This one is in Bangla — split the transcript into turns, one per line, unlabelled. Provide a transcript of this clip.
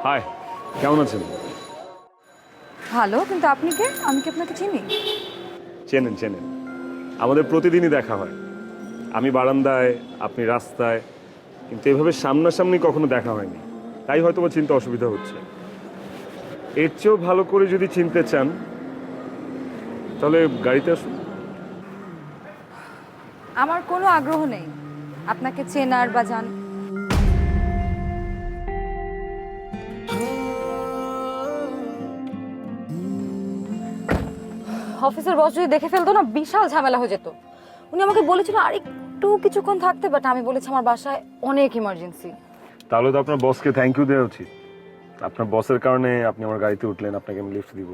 হাই, কেমন আছেন?
ভালো, কিন্তু আপনি কে? আমি কি আপনাকে চিনি?
চেনেন চেনেন, আমাদের প্রতিদিনই দেখা হয়। আমি বারান্দায়, আপনি রাস্তায়, কিন্তু এভাবে সামনাসামনি কখনো দেখা হয়নি। তাই হয়তো বা চিনতে অসুবিধা হচ্ছে। এর চেয়েও ভালো করে যদি চিনতে চান তাহলে গাড়িতে আসুন।
আমার কোনো আগ্রহ নেই আপনাকে চেনার বা জান। অফিসের বস যদি দেখে ফেলতো না, বিশাল ঝামেলা হয়ে যেত। উনি আমাকে বলেছিল আর একটু কিছুক্ষণ থাকতে, বাট আমি বলেছি আমার বাসায় অনেক ইমার্জেন্সি।
তাহলে তো আপনার বসকে থ্যাংক ইউ দেওয়া উচিত। আপনার বসের কারণে আপনি আমার গাড়িতে উঠলেন, আপনাকে আমি লিফট দিব।